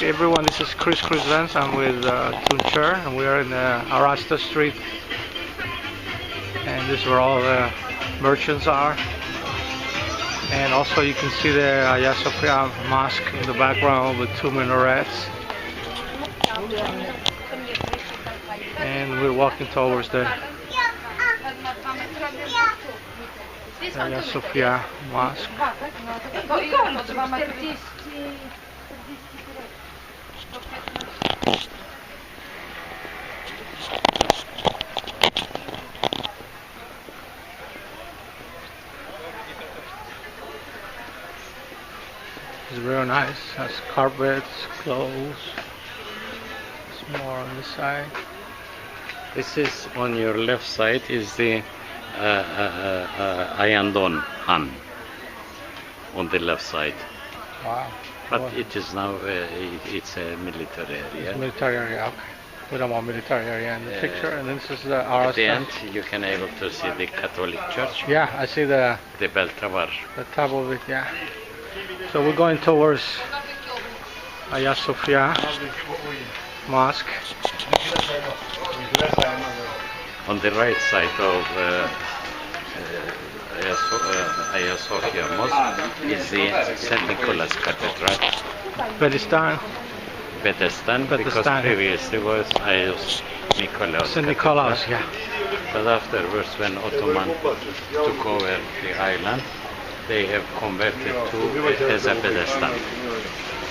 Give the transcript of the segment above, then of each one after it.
Okay, everyone, this is Krzentz. I'm with Tuncer, and we are in Zahra Street, and this is where all the merchants are. And also you can see the Sophia Mosque in the background with two minarets. And we're walking towards the Sophia Mosque. It's real nice. Has carpets, clothes. It's more on this side. This is on your left side is the Ayandon Han on the left side. Wow. But it is now it's a military area. It's military area. Okay. We don't want military area in the picture. And this is the At the end, you can able to see the Catholic Church. Yeah, I see the bell tower. The top of it. Yeah. So we're going towards Hagia Sophia Mosque. On the right side of Hagia Sophia Mosque is the St. Nicholas Cathedral. Bedestan, because previously was Hagia Nicholas. St. Nicholas, yeah. But afterwards, when Ottoman took over the island, they have converted to as a Bedestan.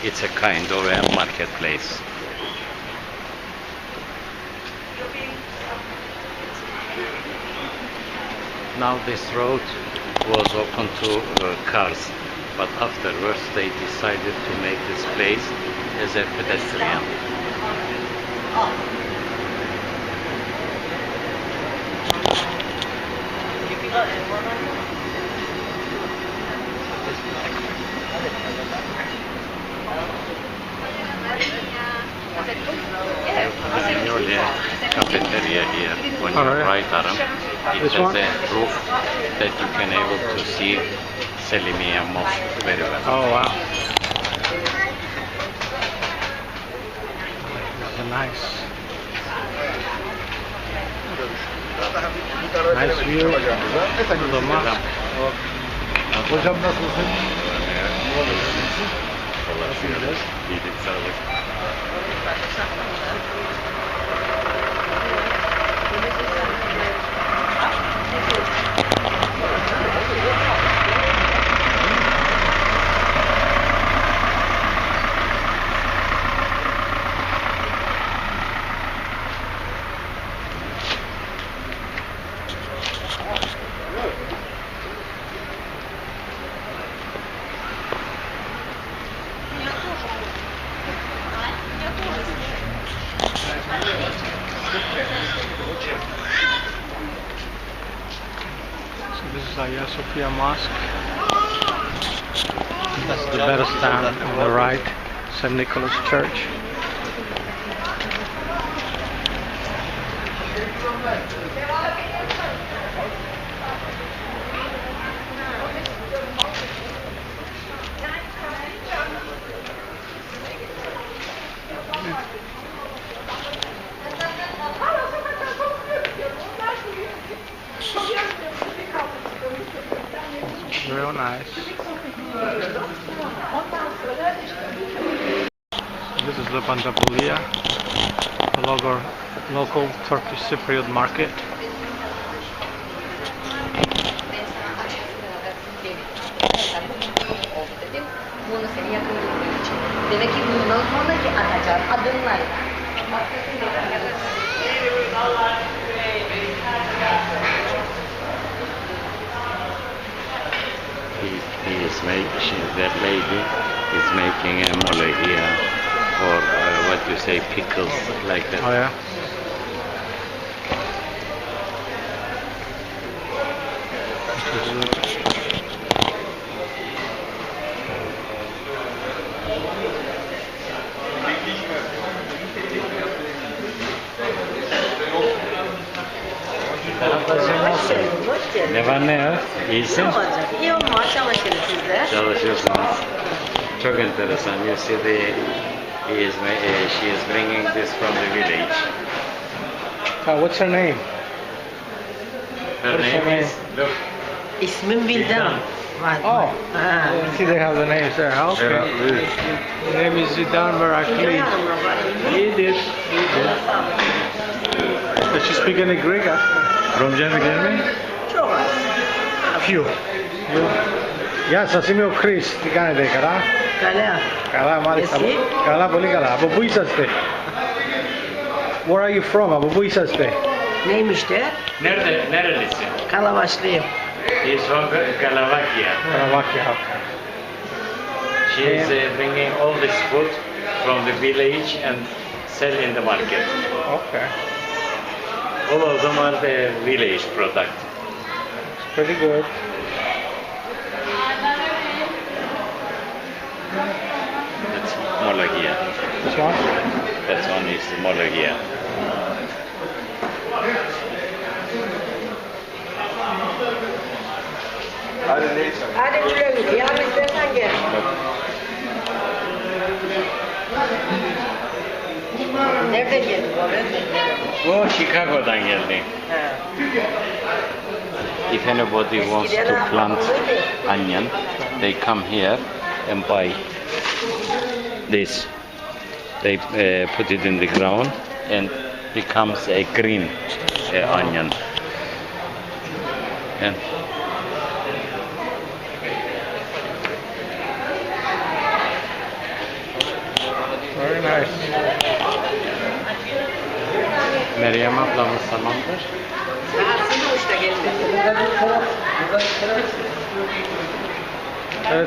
It's a kind of a marketplace. Now this road was open to cars, but afterwards they decided to make this place as a pedestrian. Cafeteria here on your right arm. It has a roof that you can able to see Selimiye Mosque very well. Oh wow. This is nice view of the mosque. Hocam nasılsın? İyilik, sağlık. This is Hagia Sophia Mosque. That's the Bedestan on the right, St. Nicholas Church. Real nice. This is the Pantapulia, the local Turkish Cypriot market. That lady is making a mole here, or what you say, pickles, like that. Oh yeah. Ne var ne yok? İyisin? Ne olacak? İyi olmaya çalışırız siz de. Çalışıyorsunuz. Çok enteresan. You see the She is bringing this from the village. What's her name? Her What is her name is, name? look, İsmim Vildan. Oh, see they have the names there. Okay. The name is Zidan Merakli. He did. Does she speak any Greek? Romcan bilir mi? Çok az. Few. Γεια σας, είμαι ο Chris. Τι κάνετε, καλά? Καλά. Καλά, μάλιστα. Εσύ? Καλά, πολύ καλά. Από πού είσαστε? Where are you from? Από πού είσαστε? Neymiş de? Nerelisin? Kalabaşlıyım. He is from Kalavakia. Slovakia, okay. She is bringing all this food from the village and sell in the market. Okay. All of them are the village product. It's pretty good. That's Molagia. This one? That one is Molagia. Hadi güle güle. Yarın istersen gel. Nereden geldin? Oh, Chicago'dan geldi. If anybody wants to plant onion, they come here and buy this. They put it in the ground and becomes a green onion. And Very nice. Meryem ablamız tamamdır. Rahatsız uçta gelmedi.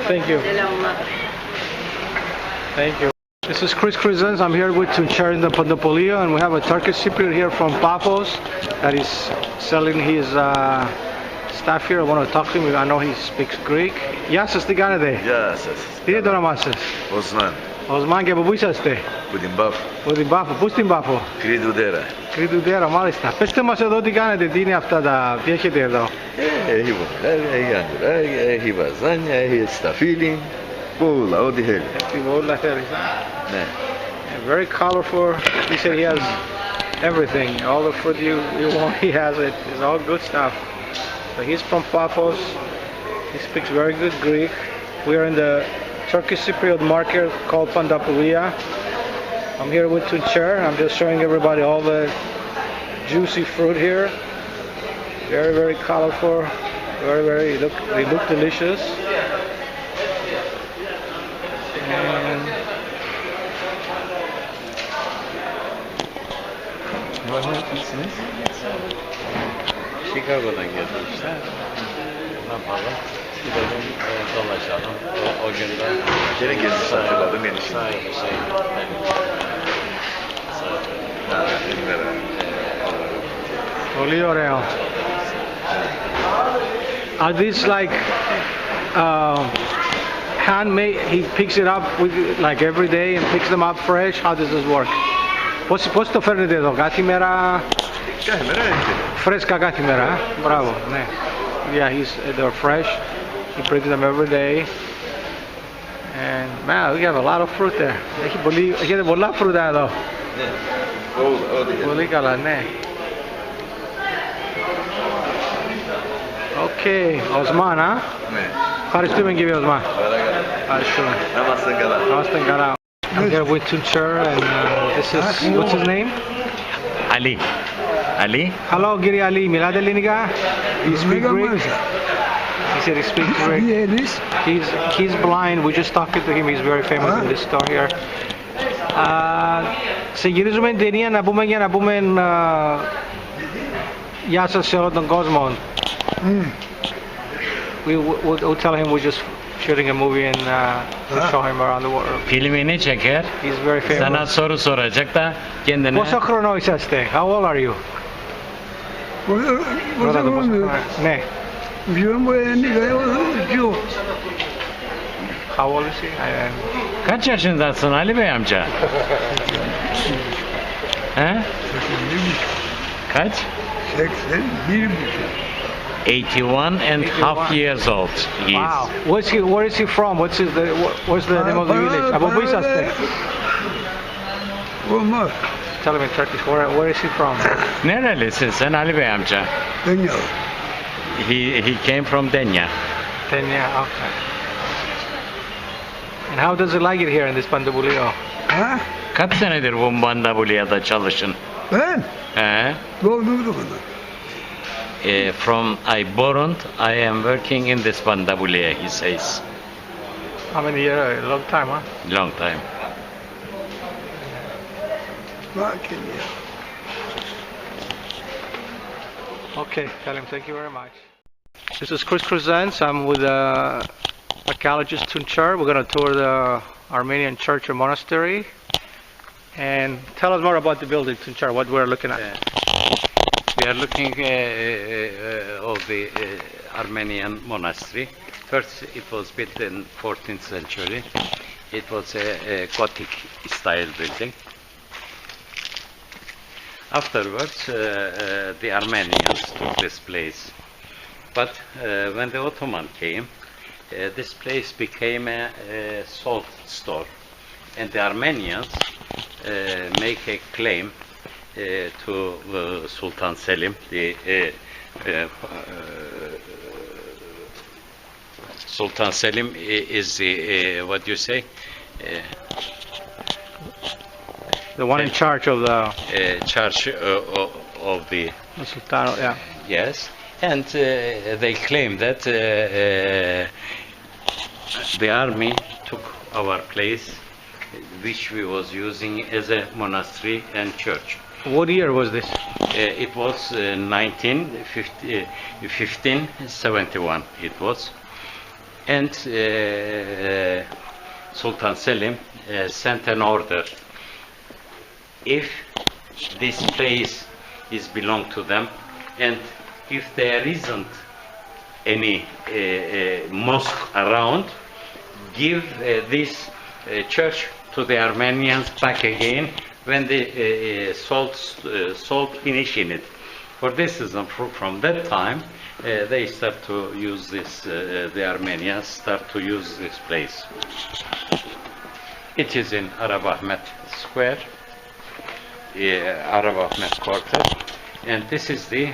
Thank you. Selamlar. Thank you. This is Chris Krzentz. I'm here with Tuncer Bagiskan, and we have a Turkish Cypriot here from Paphos that is selling his stuff here. I want to talk to him. I know he speaks Greek. Γεια σας, τι κάνετε? Γεια σας. Τι είναι το όνομά σας? Osman. Osman, και από πού είσαστε? Που την Πάφο. Από την Πάφο. Πού στην Πάφο? Κρήτουδέρα. Κρήτουδέρα, μάλιστα. Πετε μας εδώ τι κάνετε, τι είναι αυτά τα... Τι έχετε εδώ? Έχει βολάρια, έχει αντουράκια, έχει βαζάνια, έχει σταφύλι. Πούλα, ό,τι θέλει. Τι όλα θέλεις. Ναι. Very colorful. He said he has everything. All the food you want, he has it. It's all good stuff. So he's from Paphos. He speaks very good Greek. We are in the Turkish Cypriot market called Pandapoulia. I'm here with Tuncer. I'm just showing everybody all the juicy fruit here. Very, very colorful. They look delicious. And Chicago'dan gelmişler. Ne yapalım? Gidelim dolaşalım. O günde Gene gezisi hatırladım enişte. sahibi Πολύ ωραίο. Are these like handmade? He picks it up with like every day and picks them up fresh. How does this work? Πώς το φέρνετε εδώ, κάθε μέρα? Κάθε μέρα έρχεται. Φρέσκα κάθε μέρα, μπράβο, ναι. Yeah, they're fresh. He brings them every day. And man, we have a lot of fruit there. Έχετε πολλά φρούτα εδώ. Πούλα, ό,τι θέλει. Πολύ καλά, ναι. Okay, Osman, huh? Ναι. Ευχαριστούμε κύριε Osman. Παρακαλώ. Ευχαριστούμε. Να είμαστε καλά. Να είστε καλά. I'm here with Tuncer and this is, what's his name? Ali. Ali? Hello, κύριε Ali, μιλάτε ελληνικά? You speak Greek? He said he speaks Greek. He's blind. We're just talking to him. He's very famous in this store here. Σε γυρίζουμε την ταινία για να πούμε γεια σας σε όλο τον κόσμο. We'll tell him we're just shooting a movie and we'll show him around the world. Filmini çeker. He's very famous. Sana soru soracak da kendine. Πόσο χρόνο είσαστε? How old are you? Ναι. How old is he? Kaç yaşındasın Ali Bey amca? He? Kaç? 81 and half years old. He is. Wow. Where is he from? What's the name of the village? Από πού είσαστε? Olmaz. Tell him in Turkish, where is he from? Nerelisin sen Ali Bey amca? Dünya. He came from Denya. Kenya, okay. And how does he like it here in this Bandabulio? Ha? Kaç senedir bu Bandabulya'da çalışın? Ben? He? Doğdum bunu. From I born, I am working in this Bandabulya, he says. How many years? A long time, huh? Long time. Bak ya. Okay, tell him thank you very much. This is Krzentz. I'm with Archaeologist Tuncer. We're going to tour the Armenian Church and Monastery. And tell us more about the building, Tuncer, what we're looking at. We are looking of the Armenian monastery. First, it was built in 14th century. It was a Gothic style building. Afterwards, the Armenians took this place. But when the Ottoman came, this place became a salt store. And the Armenians make a claim to Sultan Selim, Sultan Selim is the, what you say? The one in charge of the Charge of the Sultan, yeah. yes, and they claim that the army took our place, which we was using as a monastery and church. What year was this? It was 1571. It was, and Sultan Selim sent an order. If this place is belong to them, and if there isn't any mosque around, give this church to the Armenians back again when the salt finish in it. For this reason, from that time, they start to use this. The Armenians start to use this place. It is in Arab Ahmet Square. Arab Ahmet Quarter, and this is the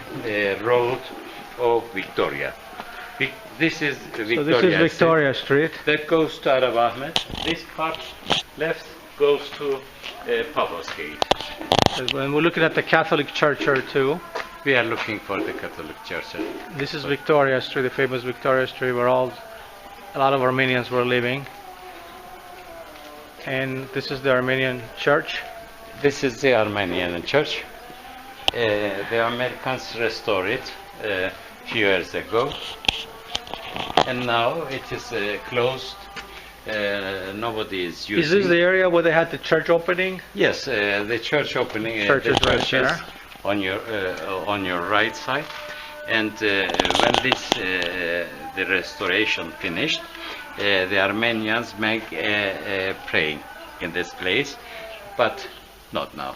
road of Victoria. This is Victoria. So this is Victoria Street. That goes to Arab Ahmet. This part left goes to Papa's Gate. And we're looking at the Catholic church here too. We are looking for the Catholic Church. This is Victoria Street, the famous Victoria Street, where a lot of Armenians were living. And this is the Armenian Church. This is the Armenian Church. The Americans restored it a few years ago, and now it is closed. Nobody is using. Is this the area where they had the church opening? Yes, the church opening. Church is right church is there. on your right side, and when this the restoration finished, the Armenians make praying in this place, but not now.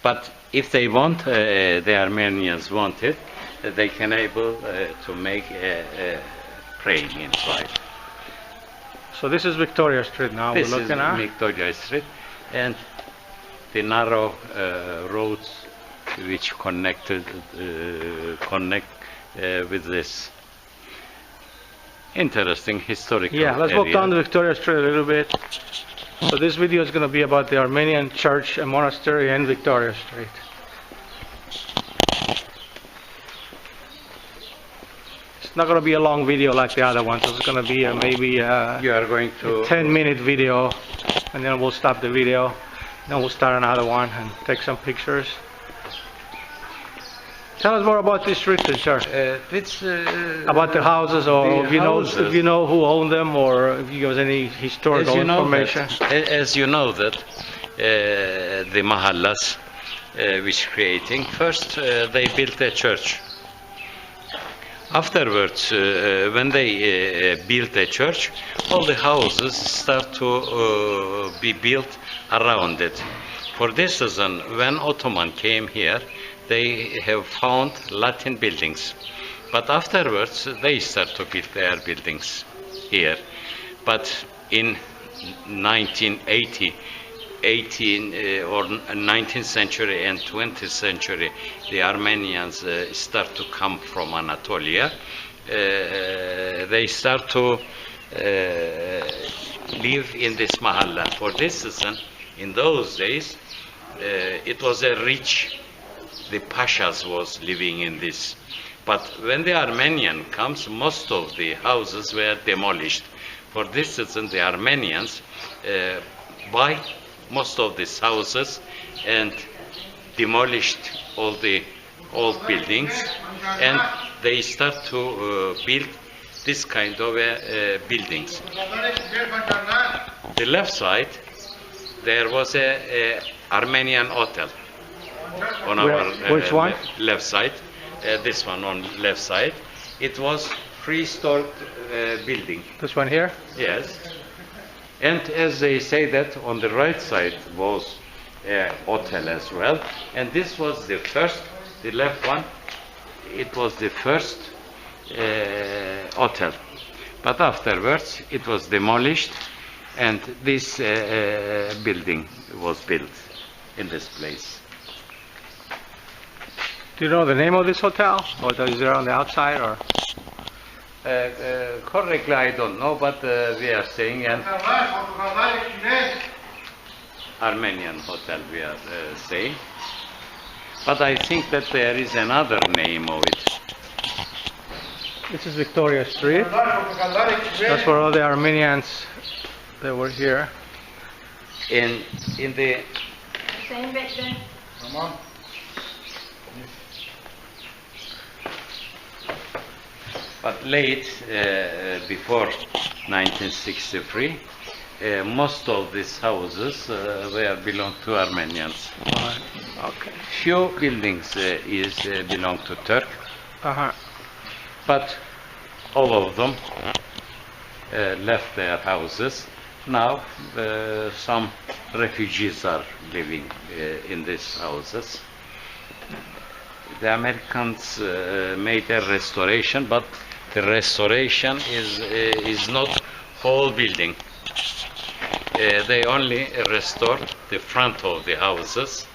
But if they want, the Armenians want it, they can able to make praying inside. So this is Victoria Street now. This we're looking is at Victoria Street, and the narrow roads which connect with this interesting historical yeah. Let's walk area. down the Victoria Street a little bit. So this video is going to be about the Armenian Church and Monastery and Victoria Street. It's not going to be a long video like the other ones. It's going to be maybe You are going to 10-minute video, and then we'll stop the video. Then we'll start another one and take some pictures. Tell us more about this street, sir. About the houses, or if you know who owned them, or if you have any historical information. As you know that the mahallas which creating, first they built a church. Afterwards, when they built a church, all the houses start to be built around it. For this reason, when Ottoman came here, they have found Latin buildings, but afterwards they start to build their buildings here. But in 1980, 18th or 19th century and 20th century, the Armenians start to come from Anatolia. They start to live in this mahalla. For this reason, in those days, it was a rich, the pashas was living in this. But when the Armenian comes, most of the houses were demolished. For this reason, the Armenians buy most of these houses and demolished all the old buildings, and they start to build this kind of buildings. The left side, there was a Armenian hotel on which one? Left side. This one on left side. It was prehistoric building. This one here? Yes. And as they say that on the right side was a hotel as well. And this was the first, the left one, it was the first hotel. But afterwards it was demolished and this building was built in this place. Do you know the name of this hotel? Or is it on the outside? Or correctly, I don't know, but we are saying an Armenian hotel, we are saying. But I think that there is another name of it. this is Victoria Street. That's where all the Armenians that were here. In the but late, before 1963, most of these houses were belong to Armenians. Okay. Few buildings belong to Turk, but all of them left their houses. Now some refugees are living in these houses. The Americans made a restoration, but the restoration is not whole building. They only restored the front of the houses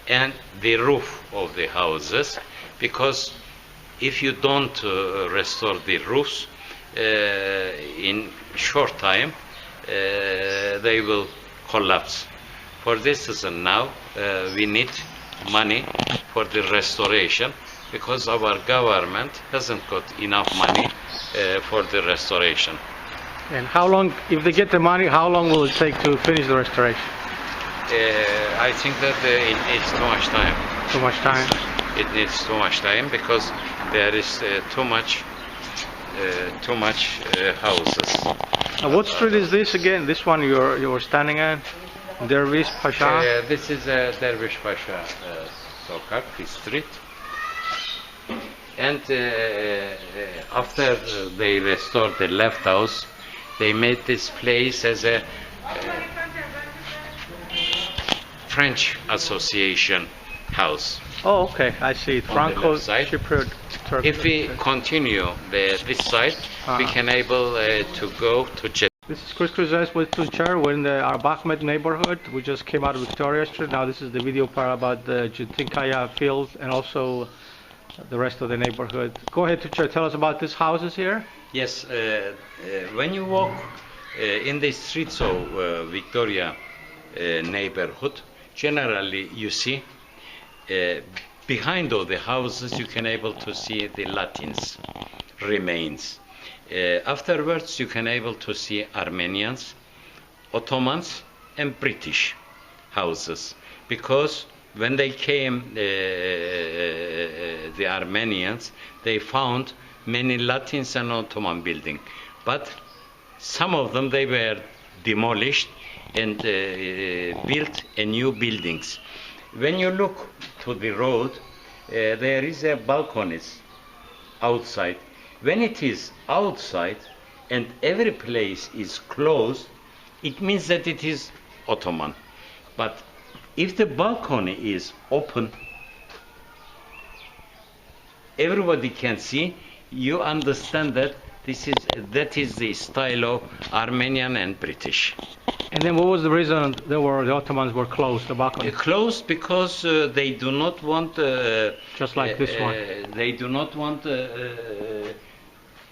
and the roof of the houses, because if you don't restore the roofs in short time, they will collapse. For this reason now we need money for the restoration, because our government hasn't got enough money for the restoration. And how long, if they get the money, how long will it take to finish the restoration? I think that it needs too much time. Too much time? It needs too much time because there is too much houses. What street is this again? This one you were standing at? Dervish Pasha? This is Dervish Pasha sokak, his street. And after they restored the left house, they made this place as a French Association house. Oh, okay, I see it. Franco Cypriot Turkish. If we continue this side, we can able to go to Jet. This is Krzentz with Tuncer. We're in the Arbakmet neighborhood. We just came out of Victoria Street. Now this is the video part about the Jutinkaya fields and also the rest of the neighborhood. Go ahead, Tuncer. Tell us about these houses here. Yes, when you walk in the streets of Victoria neighborhood, generally you see behind all the houses you can able to see the Latins remains. Afterwards you can able to see Armenians, Ottomans and British houses, because when they came, the Armenians, they found many Latins and Ottoman buildings, but some of them they were demolished and built a new buildings. When you look to the road, there is a balconies outside. When it is outside and every place is closed, it means that it is Ottoman. But if the balcony is open, everybody can see, you understand that That is the style of Armenian and British. And then what was the reason the Ottomans were closed, the balcony? Closed because they do not want. Just like this one. They do not want.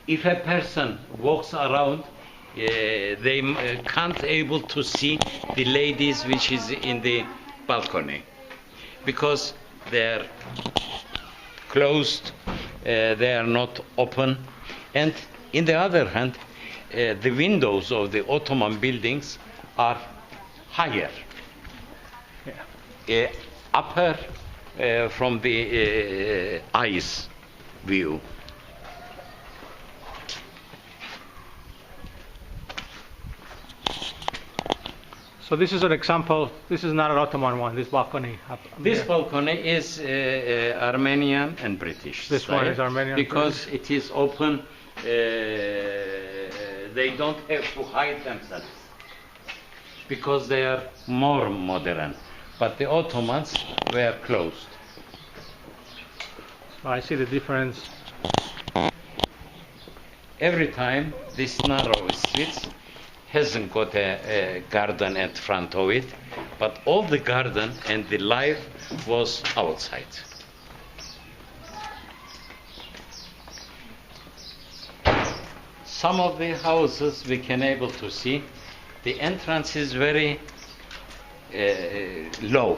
If a person walks around, they can't able to see the ladies which is in the balcony, because they are closed. They are not open, and in the other hand, the windows of the Ottoman buildings are higher, upper from the eyes view. So this is an example. This is not an Ottoman one. This balcony. This balcony is Armenian and British. This style, one is Armenian because it is open. They don't have to hide themselves because they are more modern. But the Ottomans were closed. So I see the difference. Every time this narrow streets hasn't got a garden at front of it, but all the garden and the life was outside. Some of the houses we can able to see, the entrance is very low.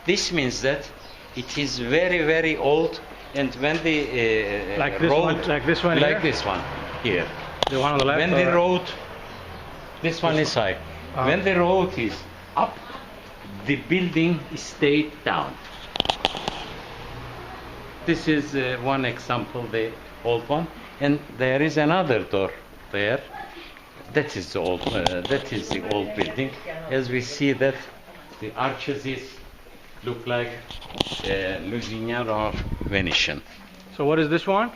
This means that it is very, very old, and when the Like this road, one, like this one like here? this one here, The one on the left. when the road, this one is high. When the road is up, the building stayed down. This is one example, the old one, and there is another door there. That is the old. That is the old building. As we see that, the arches look like Lusinian or Venetian. So what is this one?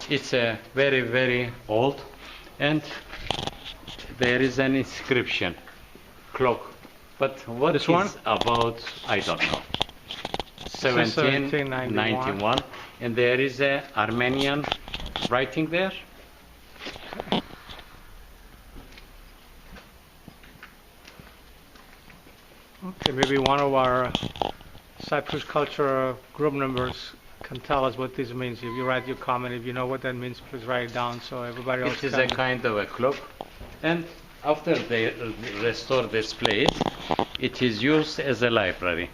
It's a very, very old, and there is an inscription, clock. But what This is one? about, I don't know. 1791, and there is a Armenian writing there. Okay, maybe one of our Cyprus culture group members can tell us what this means. If you write your comment, if you know what that means, please write it down so everybody else It is can. a kind of a clock, and after they restore this place, it is used as a library.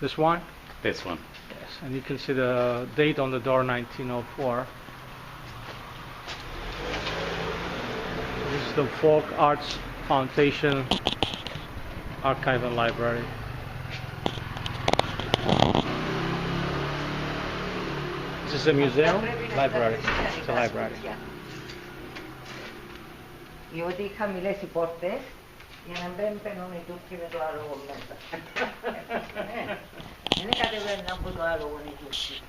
This one? This one. Yes, and you can see the date on the door, 1904. This is the Folk Arts Foundation Archival Library. Is this a museum? Library. It's a library. Διότι είχα μιλέσει οι πόρτες για να μην μπαίνουν οι Τούρκοι με το άλογο μέσα. Δεν κατεβαίνουν από το άλογο οι Τούρκοι.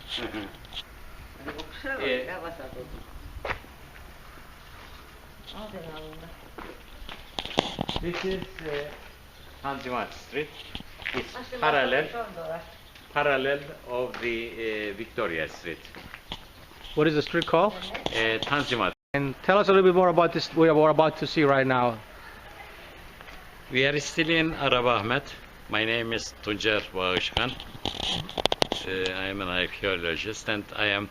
Εγώ ξέρω, διάβασα το. Άντε να δούμε. This is Zahra Street. It's Ας τη βάζω τώρα. parallel of the Victoria Street. What is the street called? Tanzimat. And tell us a little bit more about this we are about to see right now. We are still in Arab Ahmed. My name is Tuncer Bagiskan. I am an archaeologist, and I am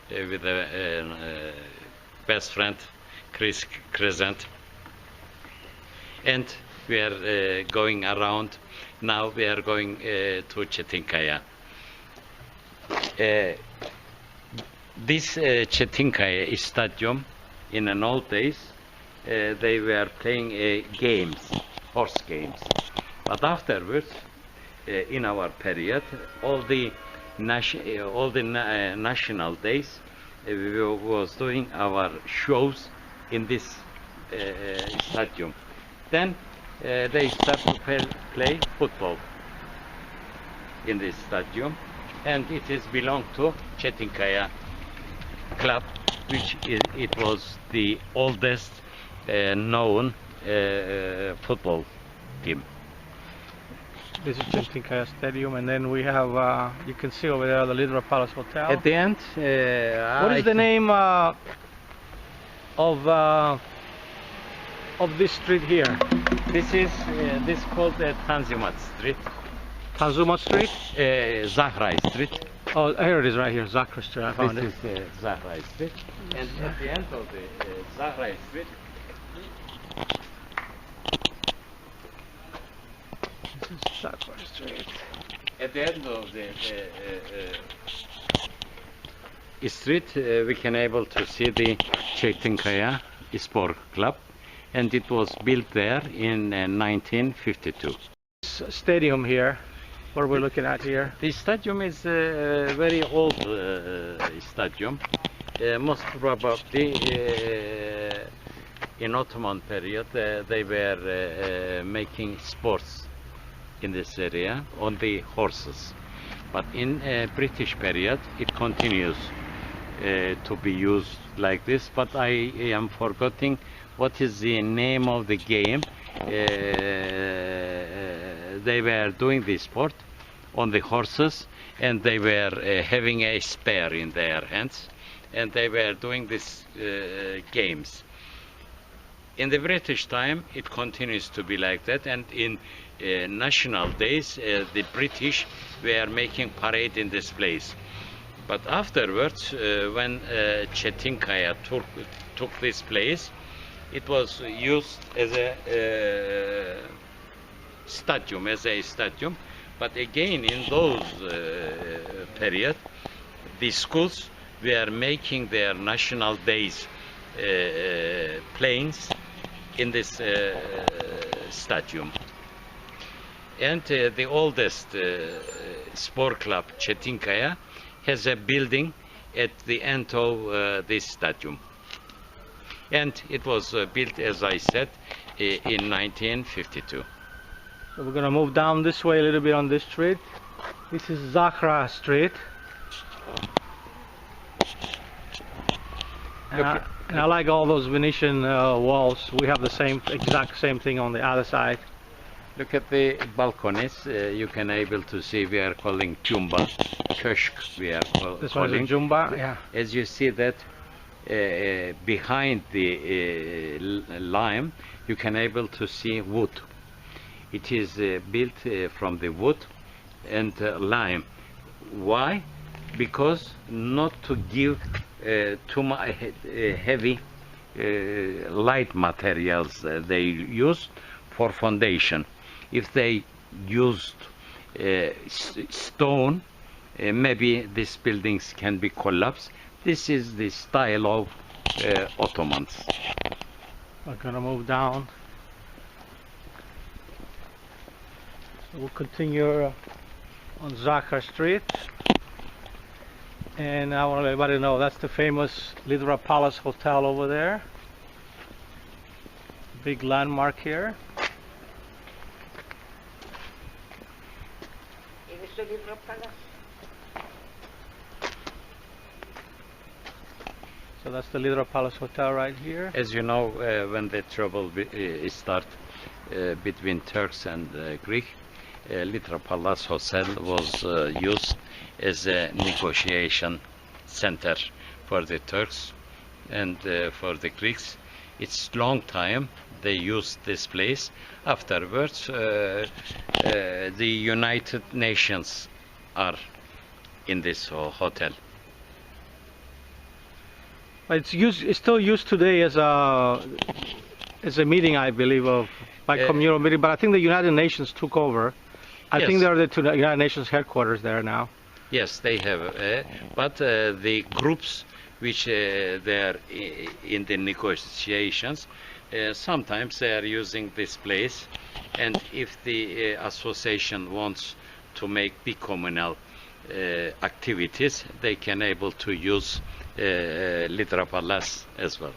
with a best friend, Krzentz. And we are going around. Now we are going to Çetinkaya. This Çetinkaya stadium, in an old days, they were playing games, horse games. But afterwards, in our period, all the national days, we was doing our shows in this stadium. Then they start to play football in this stadium, and it is belong to Çetinkaya club, which it was the oldest known football team. This is Chintinkaya Stadium, and then we have, you can see over there, the Lidra Palace Hotel. At the end, What is the name of this street here? This is called Tanzimat Street, Tanzimat Street? Zahra Street. Oh, here it is, right here, Zahra Street. I found This it. is Zahra Street, and at the end of the Zahra Street, This is Zahra Street. at the end of the street, we can able to see the Chettinkaya Sport Club, and it was built there in 1952. Stadium here, what we're looking at here. The stadium is a very old stadium. Most probably in Ottoman period they were making sports in this area on the horses. But in British period it continues to be used like this. But I am forgetting what is the name of the game. They were doing this sport on the horses, and they were having a spear in their hands, and they were doing these games. In the British time it continues to be like that, and in national days the British were making parade in this place. But afterwards when Chettinkaya took this place, it was used as a stadium, but again in those period the schools were making their national days playings in this stadium. And the oldest sport club, Chettinkaya, has a building at the end of this stadium. And it was built, as I said, in 1952. So we're going to move down this way a little bit on this street. This is Zahra Street. And I like all those Venetian walls. We have the exact same thing on the other side. Look at the balconies. You can able to see we are calling Jumba, Köşk we are calling. This one is a Jumba, yeah. As you see that behind the lime, you can able to see wood. It is built from the wood and lime. Why? Because not to give too much heavy light materials they use for foundation. If they used stone, maybe these buildings can be collapsed. This is the style of Ottomans. We're gonna move down. So we'll continue on Zahra Street. And I want to let everybody know that's the famous Lidra Palace Hotel over there. Big landmark here. So that's the Lidra Palace Hotel right here. As you know, when the trouble started between Turks and Greek, Lidra Palace Hotel was used as a negotiation center for the Turks and for the Greeks. It's long time they used this place. Afterwards, the United Nations are in this hotel. It's still used today as a meeting, I believe, by communal meeting. But I think the United Nations took over. I think they're the United Nations headquarters there now. Yes, they have. But the groups which they are in the negotiations, sometimes they are using this place. And if the association wants to make big communal activities, they can able to use Lidra Palace as well.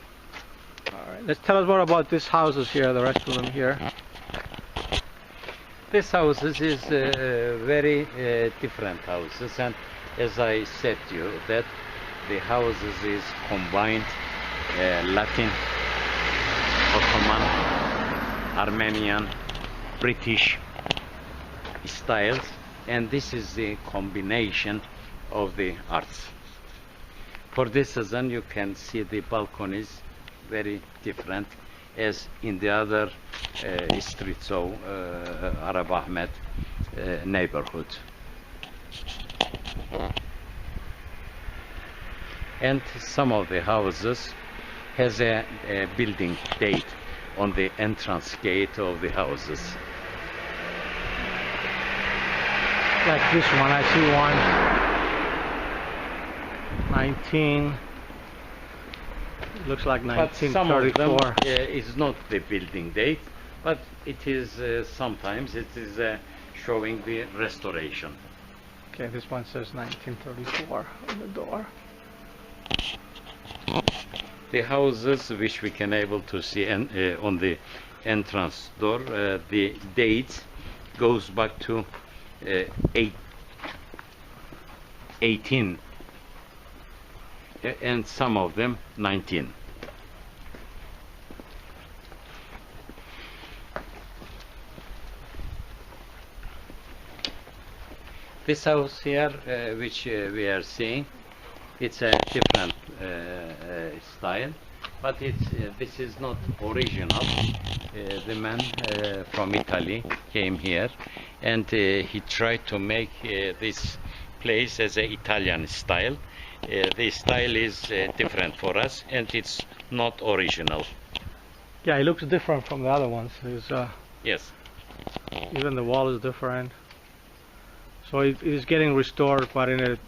All right. Let's tell us more about these houses here, the rest of them here. This houses is very different houses, and as I said to you, that the houses is combined Latin, Ottoman, Armenian, British, styles, and this is the combination of the arts. For this reason, you can see the balconies very different as in the other streets of Arab Ahmed neighborhood. And some of the houses has a building date on the entrance gate of the houses. Like this one, I see one. 19. Looks like But some of them 1934. is not the building date, but it is sometimes it is showing the restoration. Okay, this one says 1934 on the door. The houses which we can able to see on the entrance door, the date goes back to 18, and some of them 19. This house here, which we are seeing, it's a different style, but this is not original. The man from Italy came here, and he tried to make this place as an Italian style. The style is different for us, and it's not original. Yeah, it looks different from the other ones. There's, Yes. even the wall is different. So it is getting restored, but in a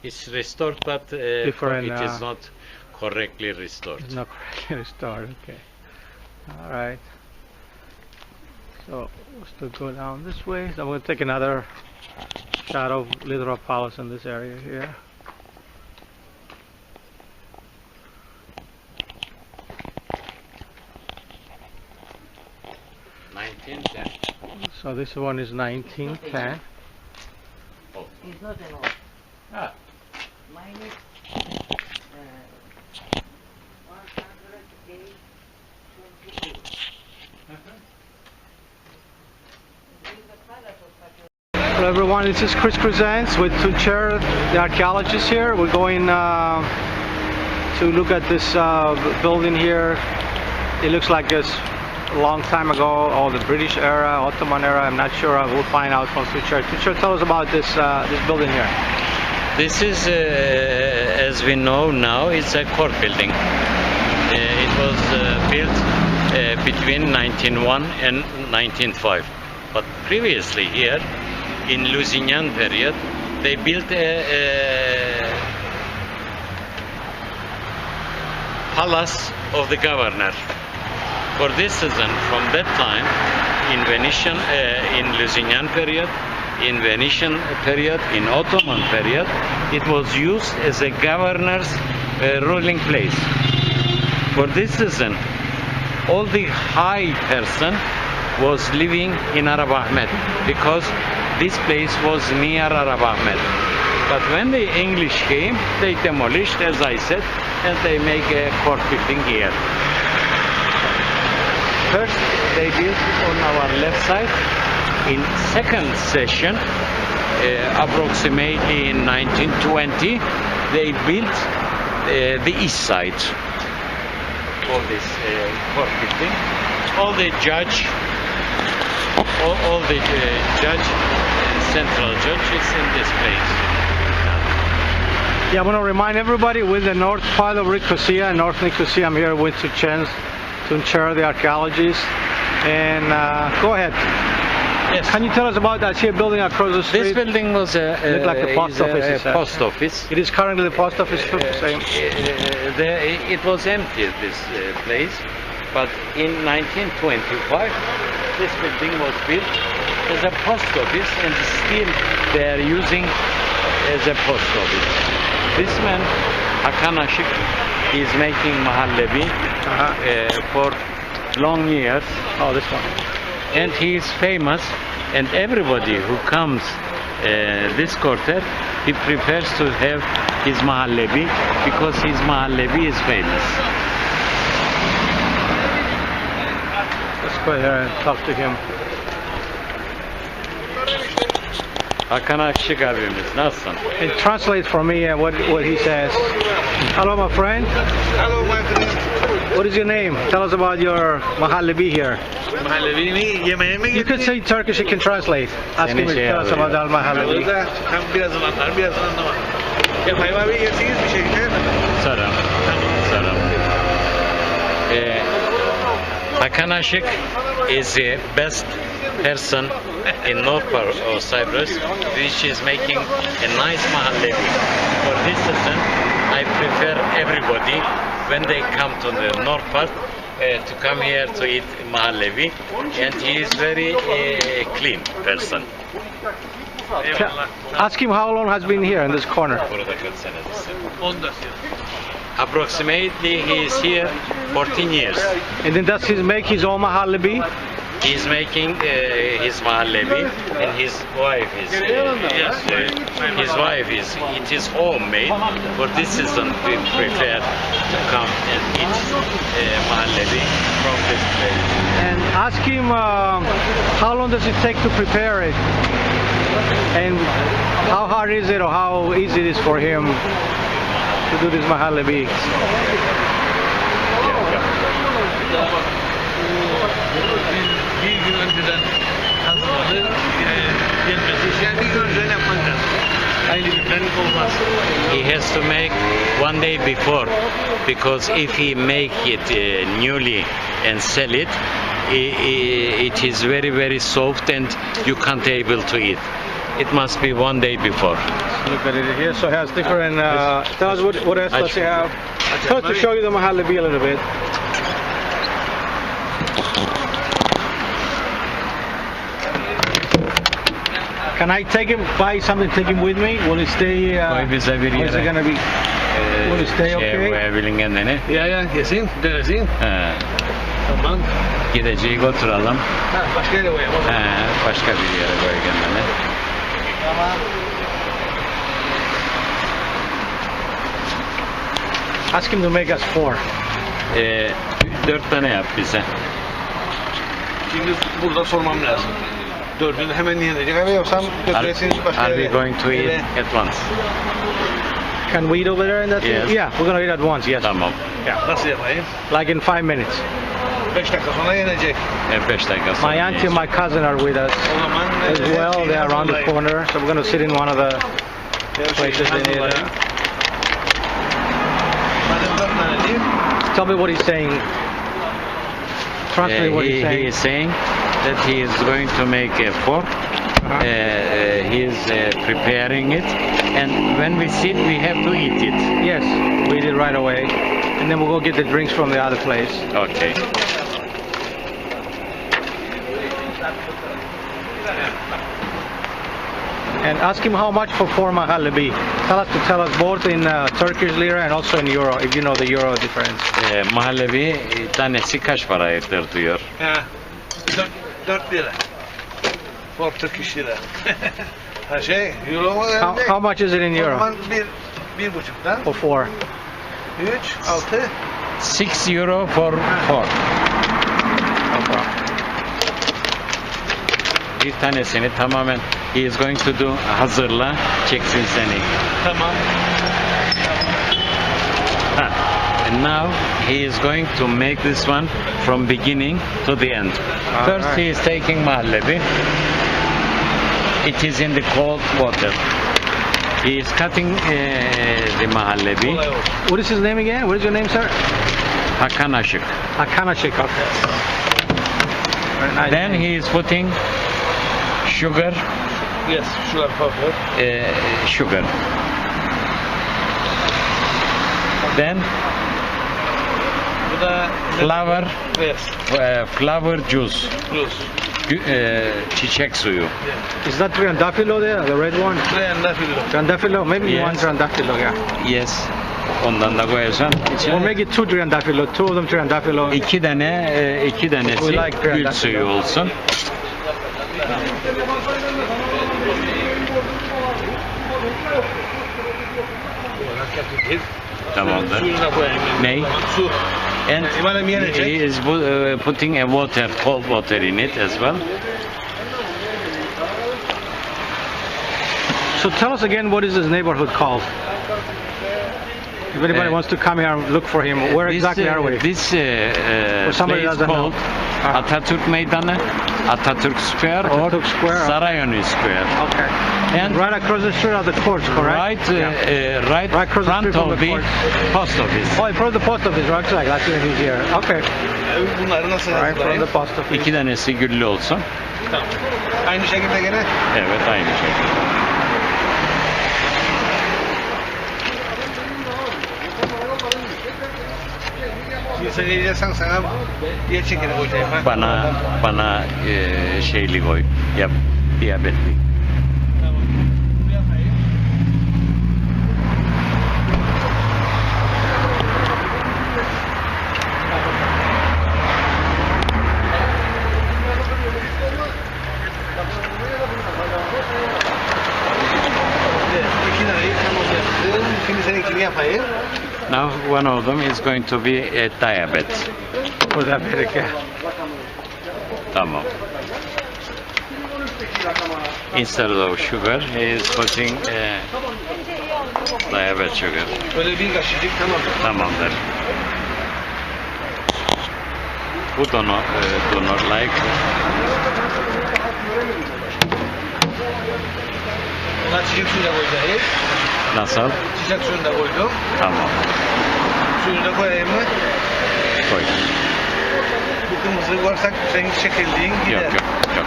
It's restored, but Different, it is not correctly restored. it's not correctly restored. Okay. All right. So we'll still go down this way. So I'm going to take another shot of Literal Palace in this area here. So this one is 1910. It's not an old. Ah. Mine is 108. Hello everyone, this is Krzentz with Tuncer, the archaeologist here. We're going to look at this building here. It looks like it's a long time ago, or the British era, Ottoman era, I'm not sure. We'll find out from Tuncer. Tuncer, tell us about this building here. This is, as we know now, it's a court building. It was built between 1901 and 1905. But previously here, in Lusignan period, they built a palace of the governor. For this reason, from that time, in Venetian, in Lusignan period, in Venetian period, in Ottoman period, it was used as a governor's ruling place. For this reason, all the high person was living in Arab Ahmed, because this place was near Arab Ahmed. But when the English came, they demolished, as I said, and they make a court building here. First, they built on our left side. In second session, approximately in 1920, they built the east side of this court building. All the judge, central judge is in this place. Yeah, I want to remind everybody with the north part of Nicosia, North Nicosia. I'm here with Tuncer, the archaeologist. And go ahead. Yes. Can you tell us about that? I see a building across the street. This building was Looked like the post office, a it said. post office. It is currently the post office. It was empty, this place, but in 1925 this building was built as a post office, and still they are using as a post office. This man, Hakan Ashik, is making mahallebi for long years. Oh, this one. And he is famous, and everybody who comes this quarter, he prefers to have his mahallebi, because his mahallebi is famous. Let's go here and talk to him. Hakan Akşık abimiz nasılsın? And translate for me what he says. Hello, my friend. Hello, my friend. What is your name? Tell us about your mahallebi here. Mahallebi mi? Yemeğe mi You could say Turkish, you can translate. Ask him to tell us about al mahallebi. Hem birazını anlar, birazını anlamaz. Ya Fahim abi gelsiniz bir şekilde. Salam. Salam. Hakan Akşık is the best person in north part of Cyprus, which is making a nice mahallebi. For this reason, I prefer everybody when they come to the north part to come here to eat mahallebi, and he is very clean person. Ask him how long has been here in this corner. Burada kaç senedir? 14 yıl. Approximately he is here 14 years. And then does he make his own mahallebi? He is making his mahallebi, and his wife is his wife is it is homemade. For this reason, we prefer to come and eat mahallebi from this place. And ask him how long does it take to prepare it? And how hard is it or how easy it is for him to do this mahallebi? Bir gün önceden hazırladı. Gelmesi işler bir gün önceden yapmak lazım. Aynı bir panik olmaz. He has to make one day before, because if he make it newly and sell it, it is very soft and you can't able to eat. It must be one day before. Look at it here. So it has different. Tell us what else does he have? Tell us to show you the mahallebi a little bit. Can I take him, buy something, take him with me? Will he stay? Koy bize bir Or is it yere. gonna be? Will he stay okay? Koyabilin kendini. Ya yesin, denesin. He. Tamam. Gideceği oturalım. Ha, başka yere koyalım. Başka bir yere koy kendini. Tamam. Ask him to make us 4. 4 tane yap bize. Şimdi burada sormam lazım. Dördünü hemen yenecek ama yoksa götüresiniz başka Are yere. we going to eat at once? Can we eat over there in that thing? Yes. Yeah, we're gonna eat at once. Yes. Tamam. Nasıl yapayım? Like in 5 minutes. 5 dakika sonra yenecek. 5 dakika sonra. My auntie and my cousin are with us O zaman as well. They are around the corner, so we're gonna sit in one of the places they need. Madem 4 tane değil. Tell me what he's saying. Translate what he's He saying. is saying that he is going to make a fork. He is preparing it, and when we sit, we have to eat it. Yes, we eat it right away, and then we'll go get the drinks from the other place. Okay. And ask him how much for 4 mahallebi. Tell us both in Turkish lira and also in euro, if you know the euro difference. Mahallebi tanesi kaç paradır diyor. Ha. 4 lira. For Turkish lira. Ha şey, euro mu? How much is it in O euro? zaman 1,5'dan. For 4. 3, 6. 6 euro for 4. Bir tanesini tamamen he is going to do hazırla, çeksin seni. Tamam. And now he is going to make this one from beginning to the end. First he is taking mahallebi. It is in the cold water. He is cutting the mahallebi. Kolay olsun. What is his name again? What is your name, sir? Hakan Akşık. Hakan Akşık. Very nice. Then he is putting sugar, Yes, sugar powder. sugar. Then Bu da flower, yes, flower juice, plus. çiçek suyu. Is that Trandafilo there, the red one? Trendafilo. Trandafilo? Maybe Yes. one Trandafilo, yeah. Yes. Ondan da koyarsan Or içine. make it 2 Trandafilo, 2 of them Trandafilo. İki tanesi We like gül Trandafilo. suyu olsun. Tamamdır. Suyuna koyayım. Ney? Su. And İmanem yenecek. he is putting a water, cold water in it as well. So tell us again, what is this neighborhood called? If anybody wants to come here and look for him, where exactly are we? This somebody place doesn't know. called Atatürk Meydanı, Atatürk Square, or Atatürk Square. Sarayönü Square. Okay. And Right across the street are the courts, correct? right across the front street from of the the courts. post office. Oh, in front of the post office, right? Like that's in his here. Okay. Bunları nasıl Right in front of hazırlayayım? the post office. İki tanesi güllü olsun. Tamam. Aynı şekilde gene. Evet, aynı şey. Sen yiyeceksen sana yer çekeni koyacağım. Ha? Bana şeyli koy. Yap. Diyabetli. Tamam. Bunu yapayım. İki lirayı tamamladım. Şimdi seninkini yapayım. Now one of them is going to be a diabetes. For that America. Tamam. Instead of sugar, he is putting diabetes sugar. Böyle bir kaşıcık tamam. Tamamdır. Bu donor like. Buna çiçek suyuna koyacağım. Nasıl? Çiçek suyunu da koydum. Tamam. Suyunu da koyayım mı? Koy. Bu kırmızı varsak rengi çekildiğin gider. Yok.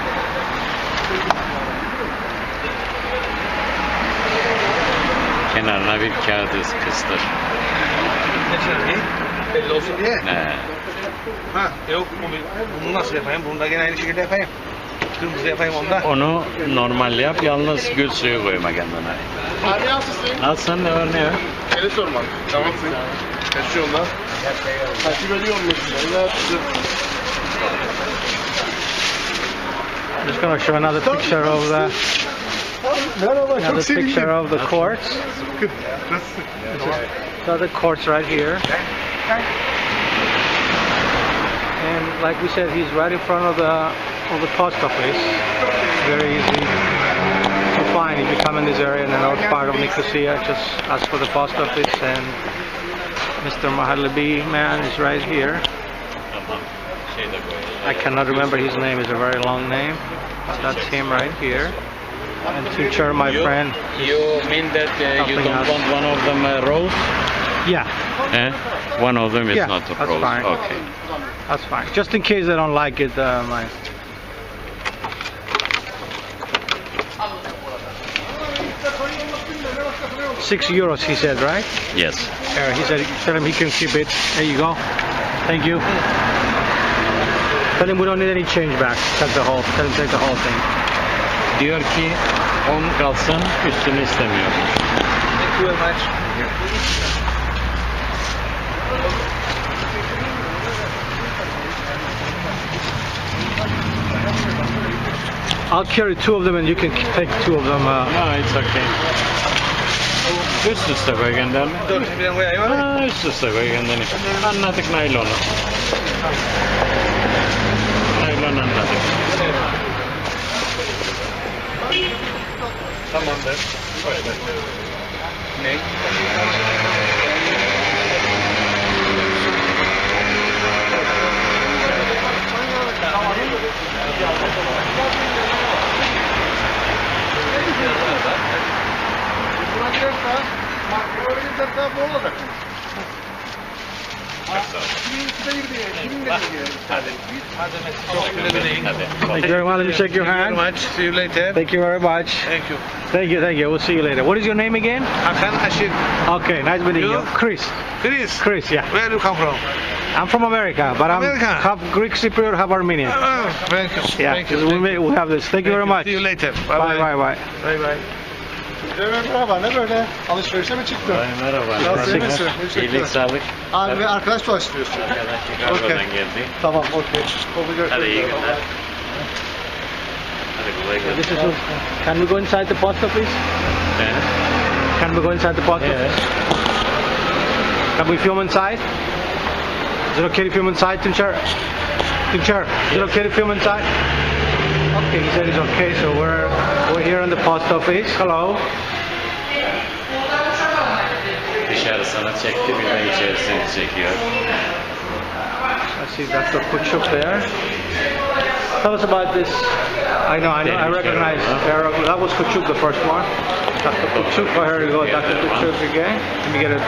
Kenarına bir kağıt kıstır. Ne çekildiği? Belli olsun diye. Ne? Ha yok bunu nasıl yapayım? Bunu da gene aynı şekilde yapayım. Kırmızı yapayım onda. Onu normal yap, yalnız gül suyu koyma kendine. Abi nasılsın? Nasılsın, ne var ne yok? Seni sormak. Tamamsın. Kaçıyorlar. Takip ediyorum mesela. Just going to show another picture of the Merhaba, another çok sevindim. picture of the courts. Nasılsın? So the courts right here. And like we said, he's right in front of the post office. Very easy to find if you come in this area in the north part of Nicosia. Just ask for the post office, and Mr. Mahalabi man is right here. Tamam. Şey de koy. I cannot remember his name. It's a very long name. But that's him right here. And Tuncer, my friend. You mean that you helping don't us. want one of them rose? Yeah, One of them is Yeah, not a that's rose. fine. Okay. that's fine. Just in case I don't like it, my. €6, he said, right? Yes. He said, tell him he can keep it. There you go. Thank you. Tell him we don't need any change back. Cut the whole. Tell him take the whole thing. Diyor ki 10 kalsın, üstünü istemiyor. Thank you very much. I'll carry 2 of them, and you can take 2 of them. No, it's okay. Üst üste koy kendini. Dur şimdi ben koyayım abi. Ha, üst üste koy kendini. Anladık naylonu. Naylon anladık. Tamamdır. Ne? Thank you very much. Let me shake your Very hand. much. See you later. Thank you very much. Thank you. Thank you. We'll see you later. What is your name again? Hakan Aşir. Okay, nice meeting you. You? Chris. Chris. Yeah. Where do you come from? I'm from America, but I'm America? half Greek Cypriot, half Armenian. Oh, thank you. Yeah, Thank you. we have this. Thank you very much. See you later. Bye bye. Bye bye. Merhaba, ne böyle? Alışverişe mi çıktın? Ay, merhaba. Nasıl, iyi misin? İyilik, sağlık. Abi arkadaş dolaştırıyorsun. Chicago'dan Okey. geldi. Tamam, okey. Kolay gelsin. Hadi iyi günler. Hadi kolay gelsin. This is. Can we go inside the post office? Can we go inside the post office? Can we film inside? Is it okay to film inside, Tuncer? Tuncer, is it okay to film inside? Okay, he said it's okay, so we're We're here in the post office. Hello. Dışarısını çekti, bir de içerisini çekiyor. I see Dr. Kuchuk there. Tell us about this. I recognize. That was Kuchuk, the first one. Dr. Kuchuk. Oh, here we go, Dr. Kuchuk again. Let me get it.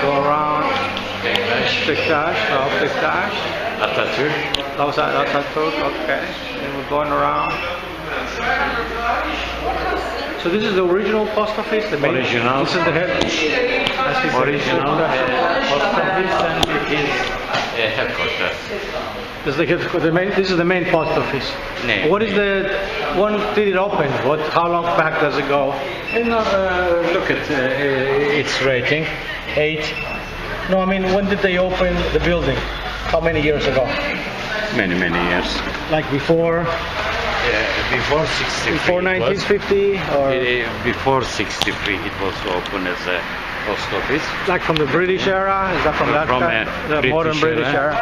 Go around. Beşiktaş. Oh, Beşiktaş. Atatürk. That was Atatürk. Okay. And we're going around. So this is the original post office. The main. Original. This is the head. Original post office, and it is headquarters. This is the main post office. No. What is the one did it open? How long back does it go? And look at its rating, 8. No, I mean when did they open the building? How many years ago? Many years. Like before? Before 63. Before 1950 or before 63, it was open as a post office. like from the British era? Is that from that From time? The British modern British era?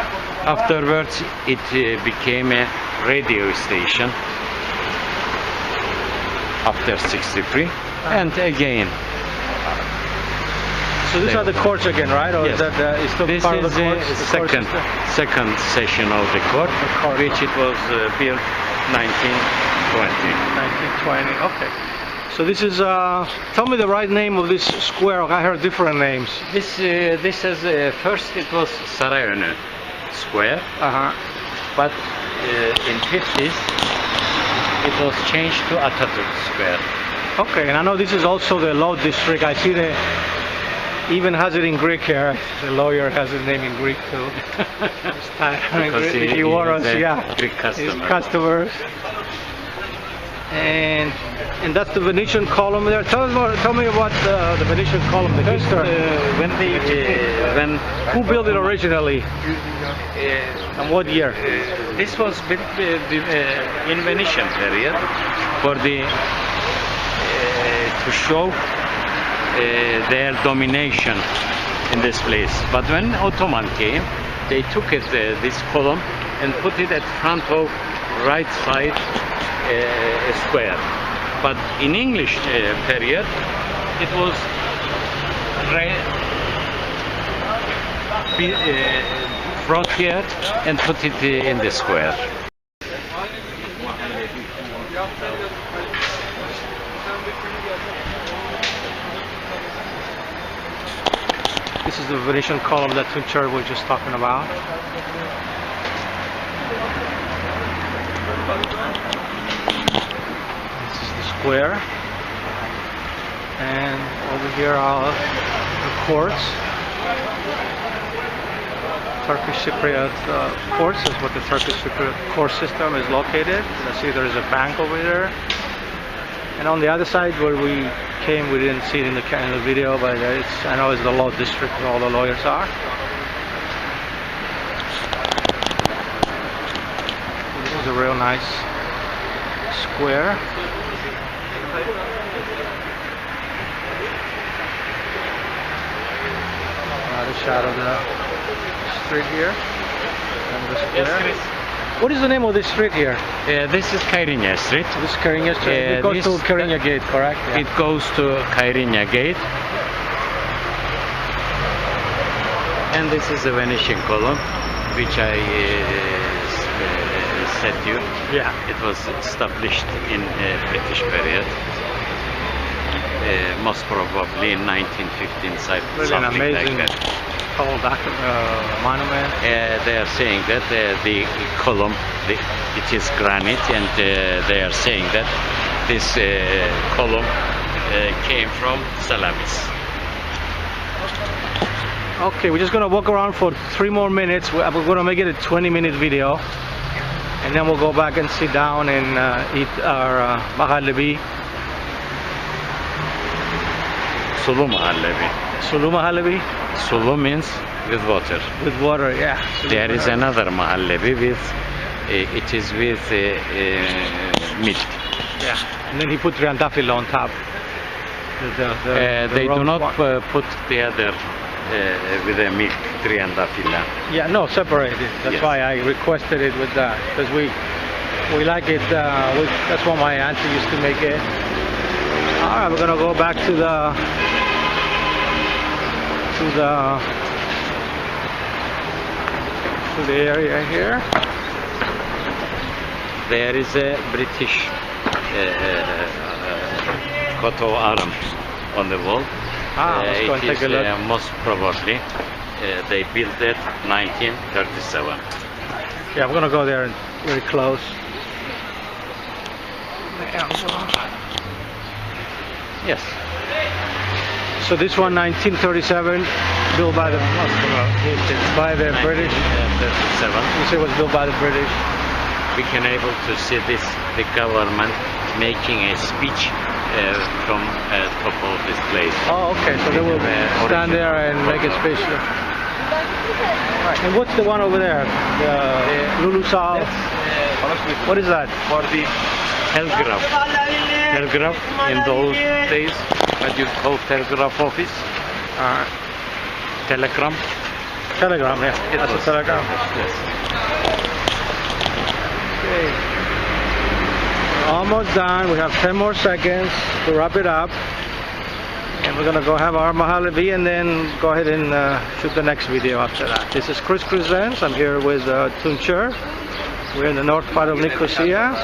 Afterwards, it became a radio station after 63, and again. So these are the courts again, right? Or Yes. is that is still This part is of the courts? the The court second session of the court, which it was built 1920. 1920. Okay. So this is. Tell me the right name of this square. I heard different names. This is first it was Sarayönü Square, but in 50s it was changed to Atatürk Square. Okay, and I know this is also the law district. I see the even has it in Greek here. The lawyer has his name in Greek too. Because he wants, is a yeah, Greek customer. his customers. And that's the Venetian Column there. Tell me about the Venetian Column, the history. Who built it originally? And what year? This was built in Venetian period for to show their domination in this place. But when Ottoman came, they took this column and put it at front of right side square. But in English period, it was brought here and put it in the square. This is the Venetian Column that Tuncer was just talking about. This is the square. And over here are the courts. Turkish Cypriot courts is what the Turkish Cypriot court system is located. I see there is a bank over there. And on the other side where we came, we didn't see it in the video, but I know it's the law district where all the lawyers are. This is a real nice square. Another shot of the street here and the square. Yes, Chris. What is the name of this street here? This is Karina Street. This is Karina Street. It goes to Karina Gate, correct? Yeah. It goes to Karina Gate. And this is the Venetian Column, which I said to you. Yeah. It was established in British period. Most probably in 1915, Cyprus, Really an something amazing like that. tall monument. They are saying that the column, it is granite, and they are saying that this column came from Salamis. Okay, we're just gonna walk around for 3 more minutes. We're gonna make it a 20-minute video, and then we'll go back and sit down and eat our mahallebi. Sulu Mahallebi. Sulu mahallebi? Sulu means with water. With water, yeah. There is another Mahallebi with, it is with milk. Yeah, and then he put triantafil on top. They do not one. put the other with the milk, triandafila. Yeah, no, separated. That's Yes. why I requested it with that, because We like it. That's what my auntie used to make it. All right, we're gonna go back to the area here. There is a British coat of arms on the wall. Let's go and take a look. Most probably they built it 1937. Yeah, we're gonna go there and very close. Yes. So this one, 1937, built by the British. 1937. You say it was built by the British. We can able to see this, the government making a speech from top of this place. Oh, okay. So they will stand there and make a speech. And what's the one over there? The Lulu Sal. What is that? For the telegraph. Telegraph in those days, what you call telegraph office? Telegram. Telegram, yeah. That's a telegram. Yes. Okay. Almost done. We have 10 more seconds to wrap it up. And we're going to go have our Mahalavi and then go ahead and shoot the next video after that. This is Krzentz. I'm here with Tuncer. We're in the north part of Nicosia.